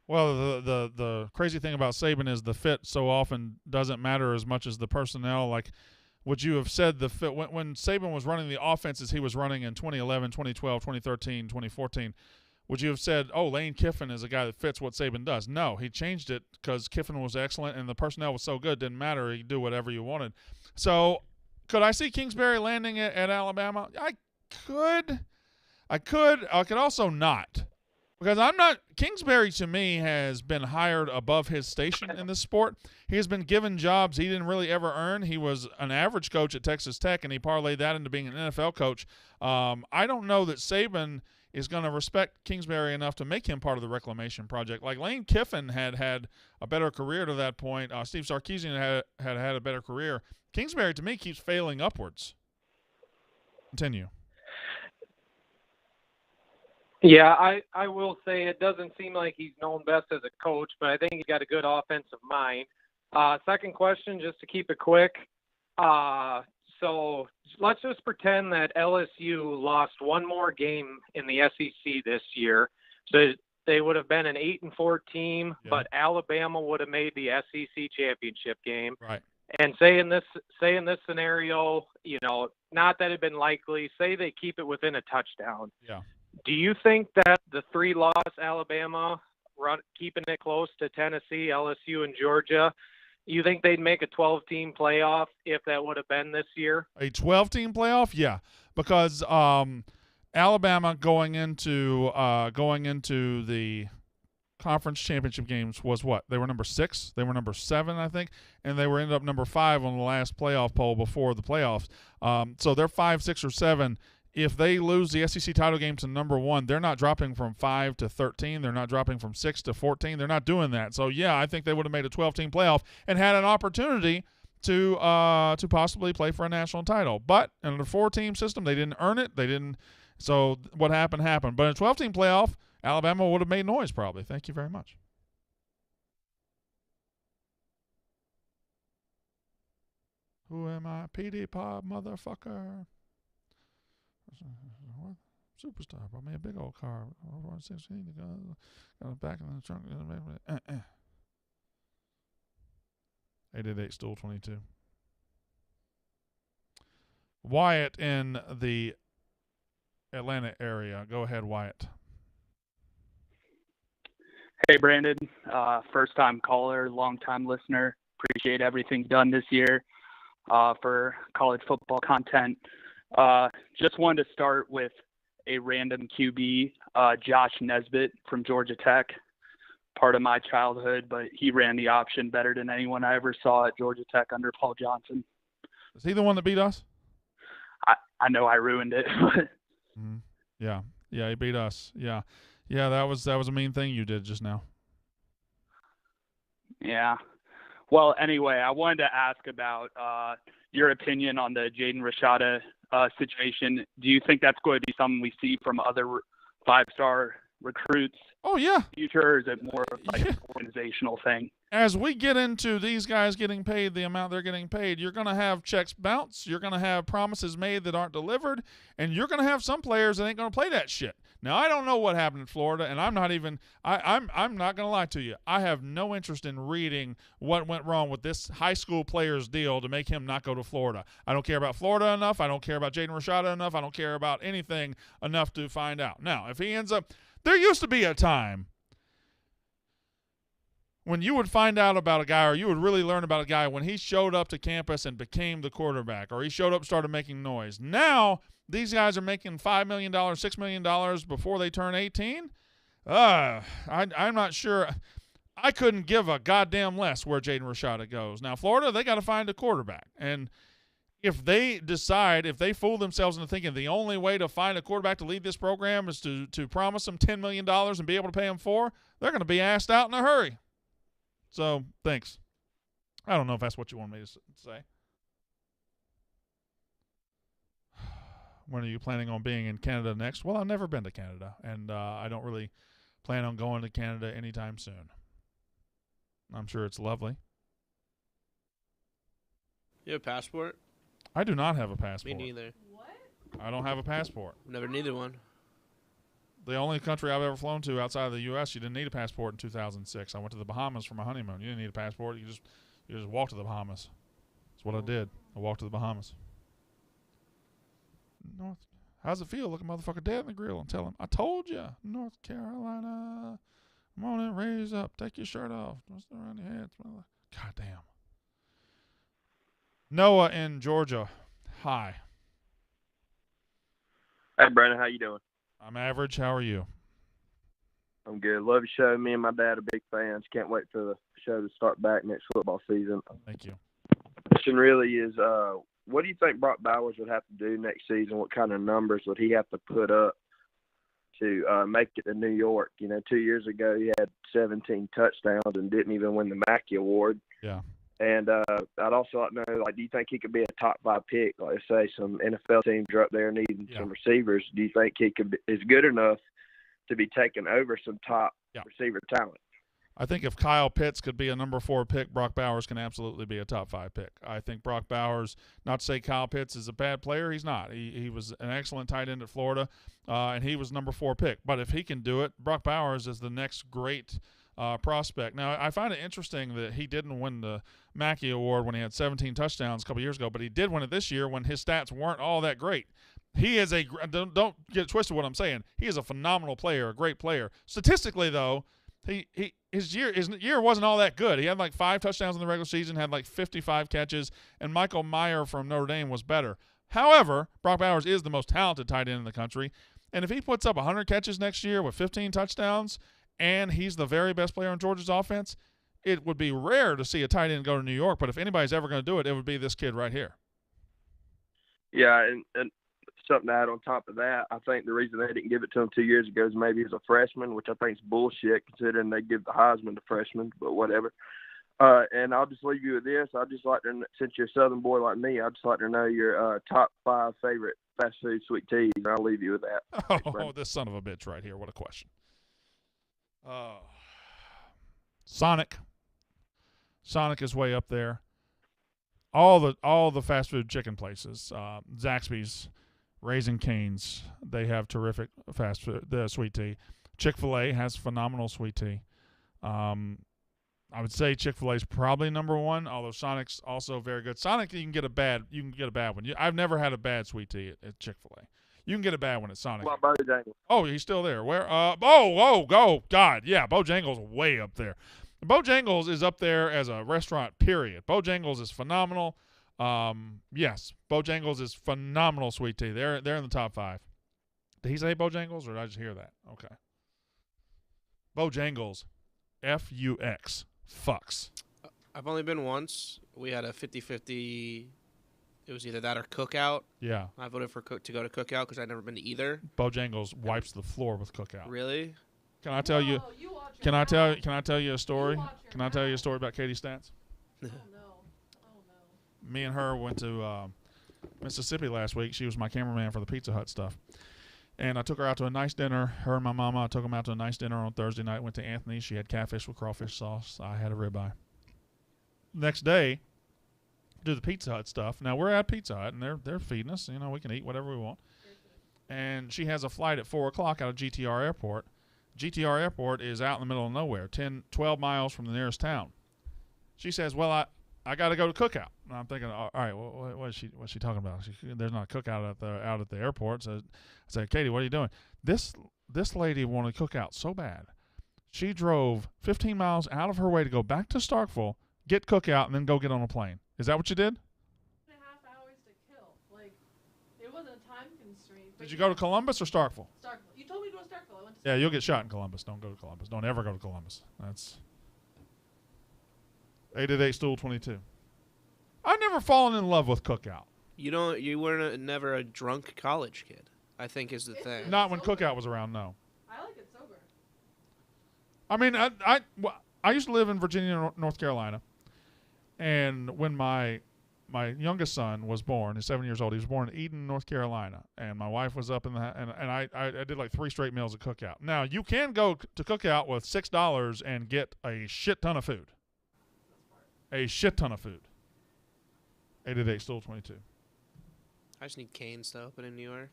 Well, the crazy thing about Saban is the fit so often doesn't matter as much as the personnel. Like, would you have said the fit when Saban was running the offenses he was running in 2011, 2012, 2013, 2014, would you have said, oh, Lane Kiffin is a guy that fits what Saban does? No, he changed it because Kiffin was excellent and the personnel was so good, didn't matter. He could do whatever you wanted. So could I see Kingsbury landing at Alabama? I could also not. Because Kingsbury to me has been hired above his station in this sport. He has been given jobs he didn't really ever earn. He was an average coach at Texas Tech, and he parlayed that into being an NFL coach. I don't know that Saban is going to respect Kingsbury enough to make him part of the reclamation project. Like Lane Kiffin had a better career to that point. Steve Sarkisian had a better career. Kingsbury, to me, keeps failing upwards. Continue. Yeah, I will say it doesn't seem like he's known best as a coach, but I think he's got a good offensive mind. Second question, just to keep it quick. So let's just pretend that LSU lost one more game in the SEC this year. So they would have been an 8-4 team, but Alabama would have made the SEC championship game. Right. And say in this scenario, not that it'd been likely, say they keep it within a touchdown. Yeah. Do you think that the 3-loss Alabama, keeping it close to Tennessee, LSU, and Georgia, you think they'd make a 12-team playoff if that would have been this year? A 12-team playoff? Yeah, because Alabama going into the conference championship games was what? They were number 6. They were number 7, I think, and they ended up number 5 on the last playoff poll before the playoffs. So they're 5, 6, or 7. If they lose the SEC title game to number 1, they're not dropping from 5 to 13. They're not dropping from 6 to 14. They're not doing that. So, yeah, I think they would have made a 12-team playoff and had an opportunity to possibly play for a national title. But in the 4-team system, they didn't earn it. They didn't. So what happened. But in a 12-team playoff, Alabama would have made noise probably. Thank you very much. Who am I? PD Pop, motherfucker. What? Superstar brought me a big old car. 16 got it back in the trunk. 888 Stool 22. Wyatt in the Atlanta area. Go ahead, Wyatt. Hey, Brandon. First-time caller, long-time listener. Appreciate everything done this year for college football content. Just wanted to start with a random QB, Josh Nesbitt from Georgia Tech. Part of my childhood, but he ran the option better than anyone I ever saw at Georgia Tech under Paul Johnson. Is he the one that beat us? I know I ruined it. Yeah, he beat us. Yeah, that was a mean thing you did just now. Yeah. Well, anyway, I wanted to ask about your opinion on the Jaden Rashada situation. Do you think that's going to be something we see from other 5-star recruits? Oh, yeah. Future, or is it more like an organizational thing? As we get into these guys getting paid the amount they're getting paid, you're going to have checks bounce, you're going to have promises made that aren't delivered, and you're going to have some players that ain't going to play that shit. Now, I don't know what happened in Florida, and I'm not going to lie to you. I have no interest in reading what went wrong with this high school player's deal to make him not go to Florida. I don't care about Florida enough. I don't care about Jaden Rashada enough. I don't care about anything enough to find out. Now, if he ends up – there used to be a time when you would find out about a guy, or you would really learn about a guy when he showed up to campus and became the quarterback, or he showed up and started making noise. Now, these guys are making $5 million, $6 million before they turn 18. I'm not sure. I couldn't give a goddamn less where Jaden Rashada goes. Now, Florida, they got to find a quarterback. And if they fool themselves into thinking the only way to find a quarterback to lead this program is to promise them $10 million and be able to pay them $4 million, they're going to be asked out in a hurry. So, thanks. I don't know if that's what you want me to say. When are you planning on being in Canada next? Well, I've never been to Canada, and I don't really plan on going to Canada anytime soon. I'm sure it's lovely. You have a passport? I do not have a passport. Me neither. What? I don't have a passport. Never needed one. The only country I've ever flown to outside of the U.S., you didn't need a passport in 2006. I went to the Bahamas for my honeymoon. You didn't need a passport. You just walked to the Bahamas. That's what I did. I walked to the Bahamas. How's it feel? Look a motherfucker dead in the grill and tell him, I told you, North Carolina. Come on in, raise up. Take your shirt off. What's around your head? God damn. Noah in Georgia. Hi. Hey, Brandon. How you doing? I'm average. How are you? I'm good. Love your show. Me and my dad are big fans. Can't wait for the show to start back next football season. Thank you. Question really is, what do you think Brock Bowers would have to do next season? What kind of numbers would he have to put up to make it to New York? 2 years ago he had 17 touchdowns and didn't even win the Mackey Award. Yeah. And I'd also like to know, do you think he could be a top 5 pick? Like, say some NFL teams are up there needing some receivers. Do you think he is good enough to be taken over some top receiver talent? I think if Kyle Pitts could be a number 4 pick, Brock Bowers can absolutely be a top 5 pick. I think Brock Bowers, not to say Kyle Pitts is a bad player, he's not. He was an excellent tight end at Florida, and he was number 4 pick. But if he can do it, Brock Bowers is the next great prospect. Now, I find it interesting that he didn't win the Mackey Award when he had 17 touchdowns a couple years ago, but he did win it this year when his stats weren't all that great. He is don't get twisted what I'm saying. He is a phenomenal player, a great player. Statistically, though, his year wasn't all that good. He had like 5 touchdowns in the regular season, had like 55 catches, and Michael Mayer from Notre Dame was better. However, Brock Bowers is the most talented tight end in the country, and if he puts up 100 catches next year with 15 touchdowns, and he's the very best player on Georgia's offense, it would be rare to see a tight end go to New York, but if anybody's ever going to do it, it would be this kid right here. Yeah, and something to add on top of that, I think the reason they didn't give it to him 2 years ago is maybe he's a freshman, which I think is bullshit considering they give the Heisman to freshmen, but whatever. And I'll just leave you with this. I'd just like to, since you're a Southern boy like me, I'd just like to know your top 5 favorite fast food sweet teas, and I'll leave you with that. Oh, this son of a bitch right here. What a question. Sonic. Sonic is way up there. All the fast food chicken places, Zaxby's, Raising Cane's, they have terrific fast food, the sweet tea. Chick-fil-A has phenomenal sweet tea. I would say Chick-fil-A is probably number 1, although Sonic's also very good. Sonic, you can get a bad one. I've never had a bad sweet tea at Chick-fil-A. You can get a bad one at Sonic. What about Bojangles? Oh, he's still there. Where? God, yeah, Bojangles way up there. Bojangles is up there as a restaurant, period. Bojangles is phenomenal. Yes, Bojangles is phenomenal sweet tea. They're in the top 5. Did he say Bojangles, or did I just hear that? Okay. Bojangles, F-U-X, fucks. I've only been once. We had a 50-50. It was either that or Cookout. Yeah. I voted for to go to Cookout because I'd never been to either. Bojangles wipes the floor with Cookout. Really? Can I tell you? Can I tell you a story? Can I tell you a story about Katie Stats? Oh no. Me and her went to Mississippi last week. She was my cameraman for the Pizza Hut stuff. And I took her out to a nice dinner. Her and my mama, I took them out to a nice dinner on Thursday night. Went to Anthony's. She had catfish with crawfish sauce. I had a ribeye. Next day, do the Pizza Hut stuff. Now, we're at Pizza Hut, and they're feeding us. We can eat whatever we want. And she has a flight at 4 o'clock out of GTR Airport. GTR Airport is out in the middle of nowhere, 12 miles from the nearest town. She says, well, I got to go to Cookout. And I'm thinking, all right, what's she talking about? There's not a Cookout out at the airport. So I said, Katie, what are you doing? This lady wanted Cookout so bad. She drove 15 miles out of her way to go back to Starkville, get Cookout, and then go get on a plane. Is that what you did? 2.5 hours to kill. Like, it wasn't a time constraint. Did you go to Columbus or Starkville? Starkville. You told me to go to Starkville. I went to Yeah, you'll get shot in Columbus. Don't go to Columbus. Don't ever go to Columbus. That's 888-STOOL-22. I've never fallen in love with Cookout. You were never a drunk college kid, I think is the thing. Not when Cookout was around, no. I like it sober. I mean, I used to live in Virginia, North Carolina, and when my youngest son was born, he's 7 years old. He was born in Eden, North Carolina, and my wife was up in the and I did like 3 straight meals at Cookout. Now you can go to Cookout with $6 and get a shit ton of food. A shit ton of food. 888-STOOL-22. I just need Canes to open in New York.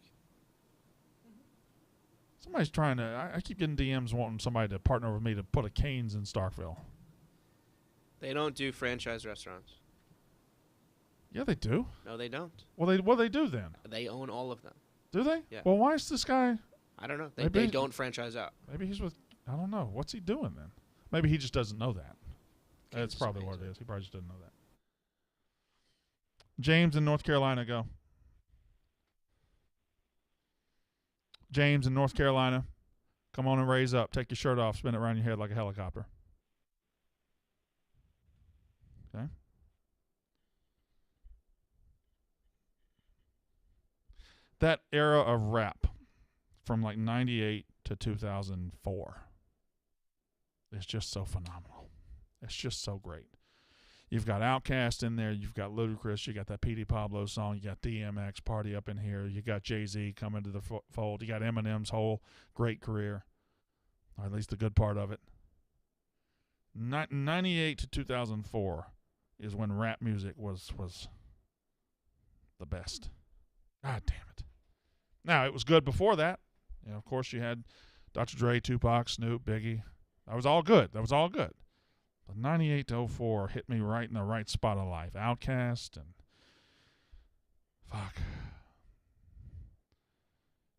Somebody's trying to. I keep getting DMs wanting somebody to partner with me to put a Cane's in Starkville. They don't do franchise restaurants. Yeah, they do. No, they don't. Well, what do they do then? They own all of them. Do they? Yeah. Well, why is this guy? I don't know. They don't franchise out. Maybe he's with. I don't know. What's he doing then? Maybe he just doesn't know that. That's probably what it is. He probably just doesn't know that. James in North Carolina, go. James in North Carolina, Come on and raise up. Take your shirt off. Spin it around your head like a helicopter. Okay. That era of rap from like 98 to 2004 is just so phenomenal. It's just so great. You've got Outkast in there. You've got Ludacris. You got that P.D. Pablo song. You got DMX, Party Up in here. You got Jay-Z coming to the fold. You got Eminem's whole great career, or at least the good part of it. 98 to 2004 is when rap music was the best. God damn it. Now, it was good before that. You know, of course, you had Dr. Dre, Tupac, Snoop, Biggie. That was all good. But 98 to 04 hit me right in the right spot of life. Outkast and fuck.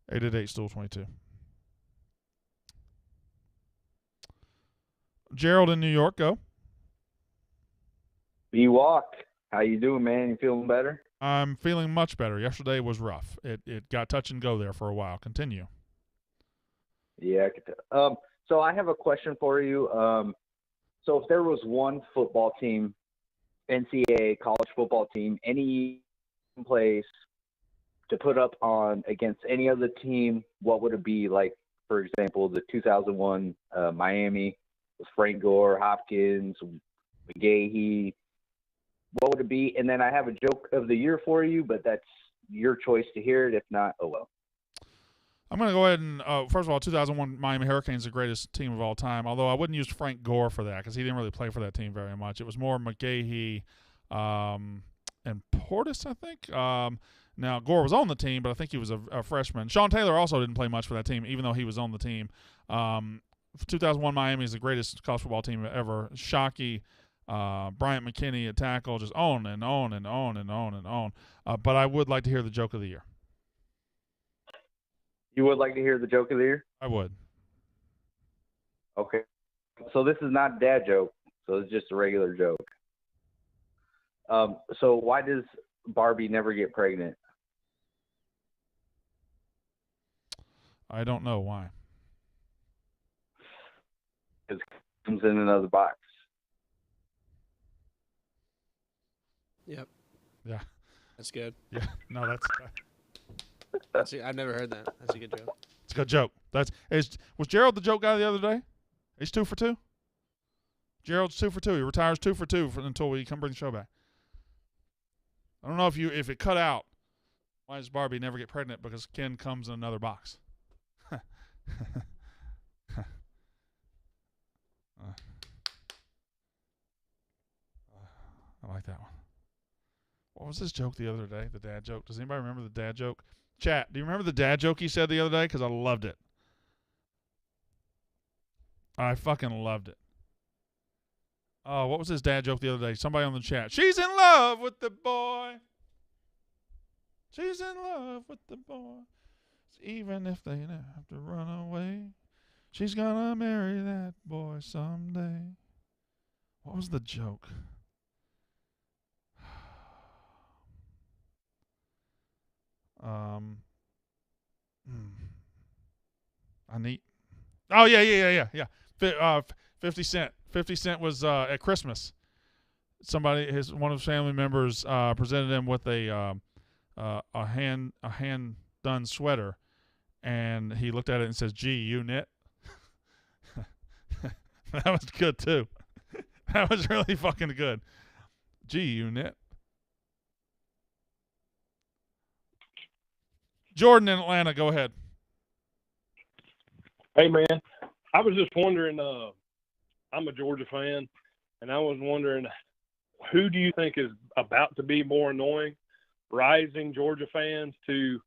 888 Stool 22. Gerald in New York, go. B-Walk, how you doing, man? You feeling better? I'm feeling much better. Yesterday was rough. It got touch and go there for a while. Continue. Yeah. So I have a question for you. So if there was one football team, NCAA college football team, any place to put up on against any other team, what would it be? Like, for example, the 2001 Miami with Frank Gore, Hopkins, McGahee. What would it be? And then I have a joke of the year for you, but that's your choice to hear it. If not, oh well. I'm going to go ahead and, first of all, 2001 Miami Hurricanes, the greatest team of all time, although I wouldn't use Frank Gore for that because he didn't really play for that team very much. It was more McGahee and Portis, I think. Now, Gore was on the team, but I think he was a freshman. Sean Taylor also didn't play much for that team, even though he was on the team. 2001 Miami is the greatest college football team ever. Shockey, Bryant McKinney at tackle, just on and on and on and on and on. But I would like to hear the joke of the year. You would like to hear the joke of the year? I would. Okay. So this is not a dad joke. So it's just a regular joke. So why does Barbie never get pregnant? I don't know why. It comes in another box. Yep. Yeah. That's good. Yeah. No, that's I've never heard that. That's a good joke. It's a good joke. Was Gerald the joke guy the other day? He's 2 for 2. Gerald's 2 for 2. He retires 2 for 2 until we come bring the show back. I don't know if it cut out. Why does Barbie never get pregnant? Because Ken comes in another box. I like that one. What was his joke the other day? The dad joke. Does anybody remember the dad joke? Chat, do you remember the dad joke he said the other day? Because I loved it. I fucking loved it. Oh, what was his dad joke the other day? Somebody on the chat. She's in love with the boy. She's in love with the boy. Even if they have to run away, she's gonna marry that boy someday. What was the joke? I need. Oh yeah. 50 Cent. 50 Cent was at Christmas. One of his family members presented him with a hand done sweater, and he looked at it and says, "Gee, you knit." That was good too. That was really fucking good. Gee, you knit. Jordan in Atlanta, go ahead. Hey, man. I was just wondering, I'm a Georgia fan, and I was wondering, who do you think is about to be more annoying, rising Georgia fans to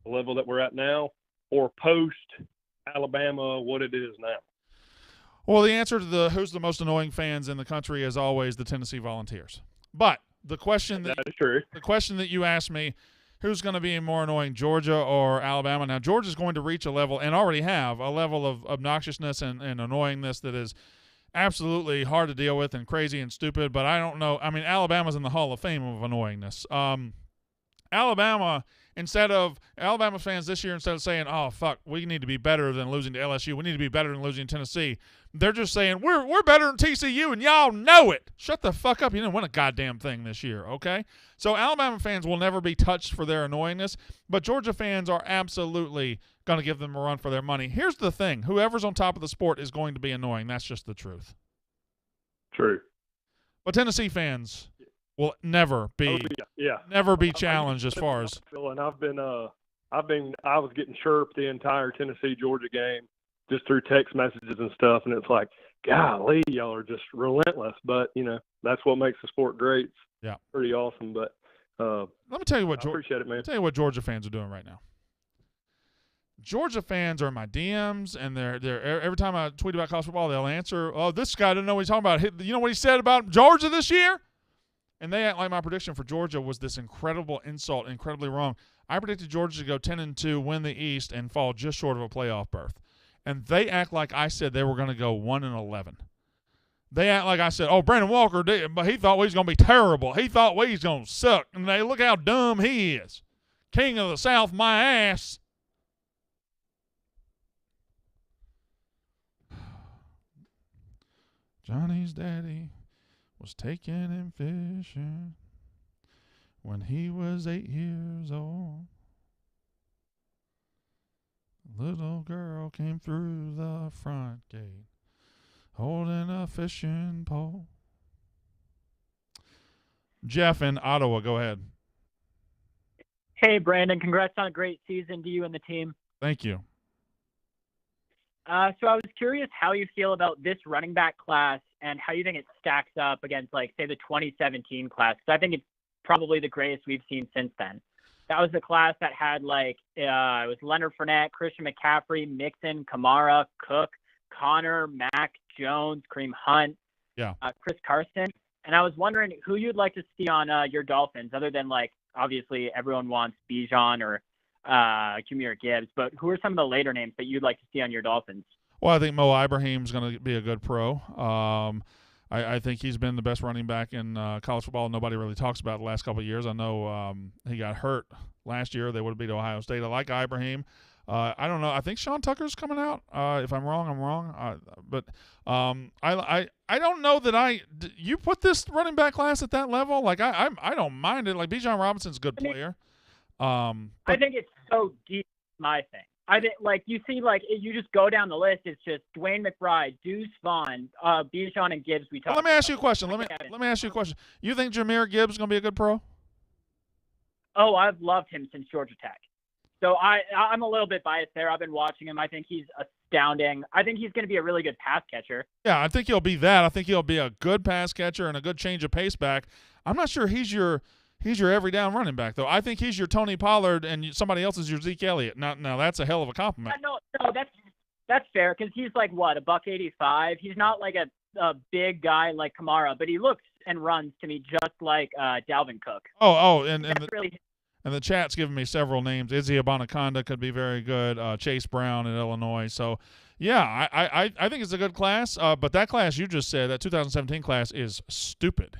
the level that we're at now, or post-Alabama what it is now? Well, the answer to who's the most annoying fans in the country is always the Tennessee Volunteers. But the question that is true. The question that you asked me, who's going to be more annoying, Georgia or Alabama? Now, Georgia's going to reach a level, and already have, a level of obnoxiousness and annoyingness that is absolutely hard to deal with and crazy and stupid, but I don't know. I mean, Alabama's in the Hall of Fame of annoyingness. Alabama fans this year, instead of saying, oh, fuck, we need to be better than losing to LSU, we need to be better than losing to Tennessee, they're just saying, we're better than TCU, and y'all know it. Shut the fuck up. You didn't win a goddamn thing this year, okay? So Alabama fans will never be touched for their annoyingness, but Georgia fans are absolutely going to give them a run for their money. Here's the thing. Whoever's on top of the sport is going to be annoying. That's just the truth. True. But Tennessee fans will never be challenged as far as. And I was getting chirped the entire Tennessee Georgia game just through text messages and stuff, and it's like, golly, y'all are just relentless. But that's what makes the sport great. It's yeah, pretty awesome. But let me tell you what I appreciate it, man. I'll tell you what Georgia fans are doing right now. Georgia fans are in my DMs, and they're every time I tweet about college football, they'll answer, "Oh, this guy doesn't know what he's talking about. You know what he said about Georgia this year?" And they act like my prediction for Georgia was this incredible insult, incredibly wrong. I predicted Georgia to go 10-2, win the East, and fall just short of a playoff berth. And they act like I said they were going to go 1-11. They act like I said, "Oh, Brandon Walker did, but he thought we was going to be terrible. He thought we was going to suck." And they look how dumb he is. King of the South, my ass. Johnny's daddy was taking him fishing when he was 8 years old. Little girl came through the front gate holding a fishing pole. Jeff in Ottawa, go ahead. Hey, Brandon. Congrats on a great season to you and the team. Thank you. So I was curious how you feel about this running back class and how you think it stacks up against, like, say, the 2017 class. Because I think it's probably the greatest we've seen since then. That was the class that had, like, it was Leonard Fournette, Christian McCaffrey, Mixon, Kamara, Cook, Connor, Mack, Jones, Kareem Hunt, Chris Carson. And I was wondering who you'd like to see on your Dolphins, other than, like, obviously everyone wants Bijan or Jahmyr Gibbs, but who are some of the later names that you'd like to see on your Dolphins? Well, I think Mo Ibrahim's going to be a good pro. I think he's been the best running back in college football. Nobody really talks about it the last couple of years. I know he got hurt last year. They would have beat Ohio State. I like Ibrahim. I don't know. I think Sean Tucker's coming out. If I'm wrong, I'm wrong. But I don't know that you put this running back class at that level. Like I don't mind it. Like Bijan Robinson's a good player. I think it's so deep. My thing. I think, like, you see, like, you just go down the list. It's just Dwayne McBride, Deuce Vaughn, Bijan, and Gibbs. We talked. Let me ask you a question. Let me ask you a question. You think Jahmyr Gibbs is going to be a good pro? Oh, I've loved him since Georgia Tech. So I'm a little bit biased there. I've been watching him. I think he's astounding. I think he's going to be a really good pass catcher. Yeah, I think he'll be that. I think he'll be a good pass catcher and a good change of pace back. I'm not sure he's your every down running back, though. I think he's your Tony Pollard and somebody else is your Zeke Elliott. Now that's a hell of a compliment. No, that's fair because he's like, what, $185? He's not like a big guy like Kamara, but he looks and runs to me just like Dalvin Cook. And the chat's giving me several names. Izzy Abanaconda could be very good. Chase Brown in Illinois. So, yeah, I think it's a good class. But that class you just said, that 2017 class, is stupid.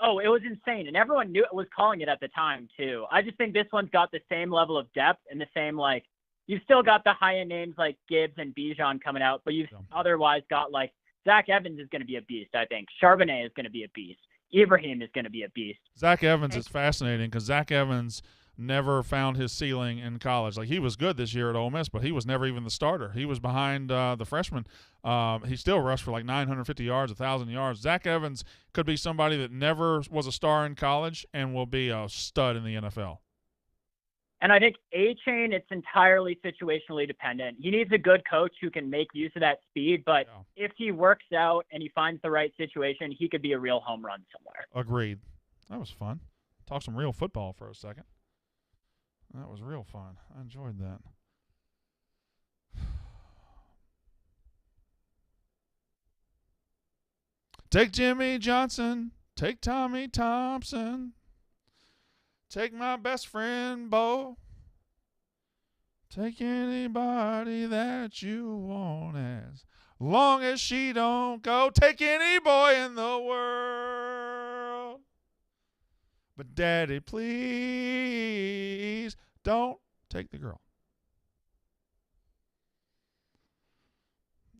Oh, it was insane, and everyone was calling it at the time too. I just think this one's got the same level of depth and the same, like, you've still got the high-end names like Gibbs and Bijan coming out, but you've otherwise got, like, Zach Evans is going to be a beast, I think. Charbonnet is going to be a beast. Ibrahim is going to be a beast. Zach Evans is fascinating because Zach Evans never found his ceiling in college. Like, he was good this year at Ole Miss, but he was never even the starter. He was behind the freshman. He still rushed for like 950 yards, 1,000 yards. Zach Evans could be somebody that never was a star in college and will be a stud in the NFL. And I think A-Chain, it's entirely situationally dependent. He needs a good coach who can make use of that speed, but if he works out and he finds the right situation, he could be a real home run somewhere. Agreed. That was fun. Talk some real football for a second. That was real fun. I enjoyed that. Take Jimmy Johnson. Take Tommy Thompson. Take my best friend, Bo. Take anybody that you want as long as she don't go. Take any boy in the world. But Daddy, please don't take the girl.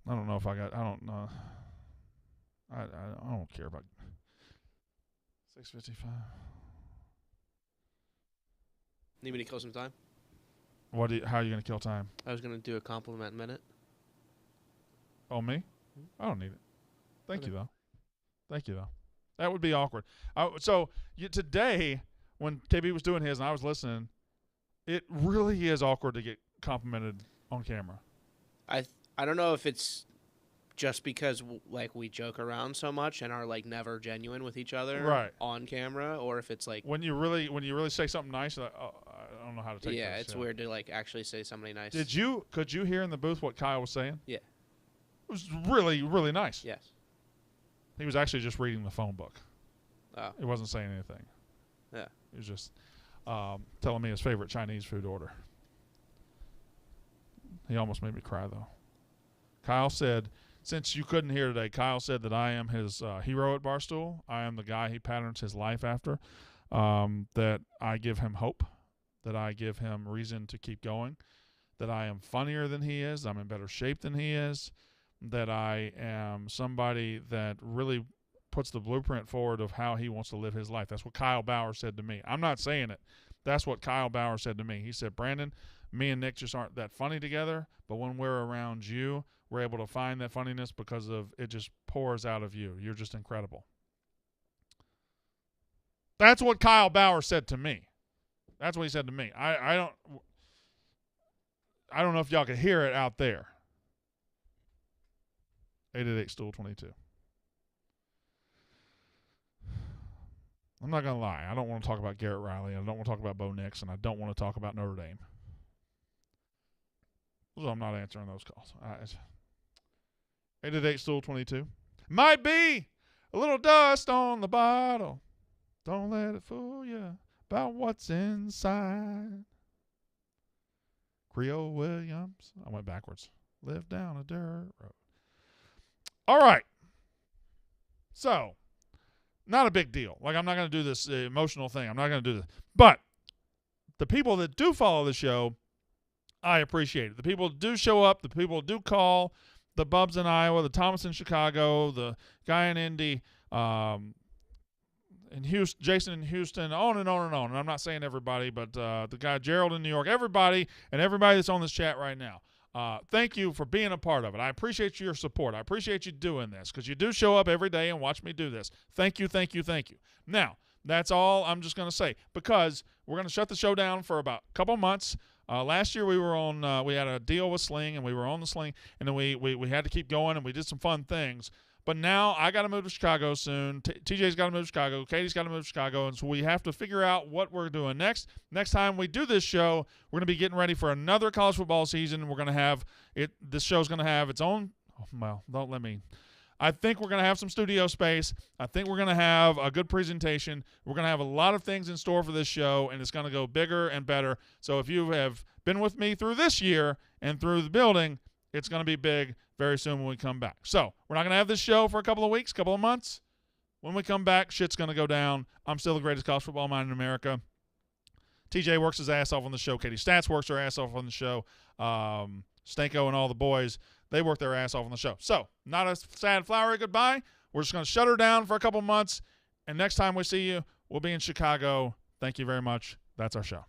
I don't know if I don't know. I don't care about 6:55. Need me to kill some time? How are you going to kill time? I was going to do a compliment minute. Oh, me? I don't need it. Thank you, though. That would be awkward. Today, when KB was doing his and I was listening, it really is awkward to get complimented on camera. I don't know if it's just because we joke around so much and are never genuine with each other on camera, or if it's when you really say something nice, I don't know how to take it. Yeah, it's weird to actually say something nice. Could you hear in the booth what Kyle was saying? Yeah. It was really, really nice. Yes. He was actually just reading the phone book. Oh. He wasn't saying anything. Yeah. He was just telling me his favorite Chinese food order. He almost made me cry, though. Kyle said, since you couldn't hear today, Kyle said that I am his hero at Barstool. I am the guy he patterns his life after, that I give him hope, that I give him reason to keep going, that I am funnier than he is, I'm in better shape than he is, that I am somebody that really puts the blueprint forward of how he wants to live his life. That's what Kyle Bauer said to me. I'm not saying it. That's what Kyle Bauer said to me. He said, Brandon, me and Nick just aren't that funny together, but when we're around you, we're able to find that funniness because of it just pours out of you. You're just incredible. That's what Kyle Bauer said to me. That's what he said to me. I don't know if y'all can hear it out there. 888-STOOL-22. I'm not going to lie. I don't want to talk about Garrett Riley. I don't want to talk about Bo Nix, and I don't want to talk about Notre Dame. So I'm not answering those calls. 888-STOOL-22. Might be a little dust on the bottle. Don't let it fool you about what's inside. Creole Williams. I went backwards. Live down a dirt road. All right. So, not a big deal. I'm not going to do this emotional thing. I'm not going to do this. But the people that do follow the show, I appreciate it. The people that do show up, the people that do call, the Bubs in Iowa, the Thomas in Chicago, the guy in Indy, in Houston, Jason in Houston, on and on and on. And I'm not saying everybody, but the guy Gerald in New York, everybody, and everybody that's on this chat right now. Thank you for being a part of it. I appreciate your support. I appreciate you doing this because you do show up every day and watch me do this. Thank you, thank you, thank you. Now, that's all I'm just going to say because we're going to shut the show down for about a couple months. Last year we were on, we had a deal with Sling and we were on the Sling and then we had to keep going and we did some fun things. But now I got to move to Chicago soon. TJ's got to move to Chicago. Katie's got to move to Chicago. And so we have to figure out what we're doing next. Next time we do this show, we're going to be getting ready for another college football season. We're going to have it. This show's going to have its own. Well, don't let me. I think we're going to have some studio space. I think we're going to have a good presentation. We're going to have a lot of things in store for this show, and it's going to go bigger and better. So if you have been with me through this year and through the building, it's going to be big very soon when we come back. So we're not going to have this show for a couple of weeks, couple of months. When we come back, shit's going to go down. I'm still the greatest college football mind in America. TJ works his ass off on the show. Katie Stats works her ass off on the show. Stanko and all the boys, they work their ass off on the show. So not a sad, flowery goodbye. We're just going to shut her down for a couple months. And next time we see you, we'll be in Chicago. Thank you very much. That's our show.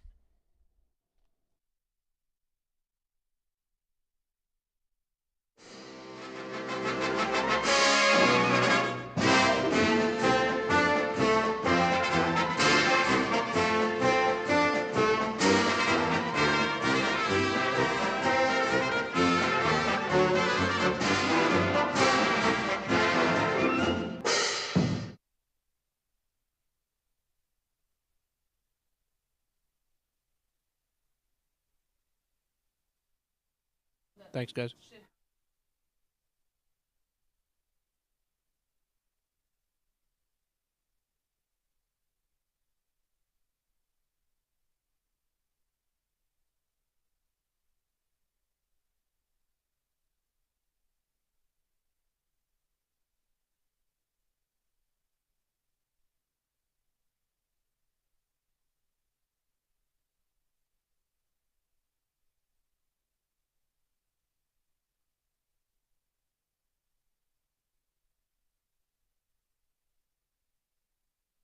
Thanks, guys.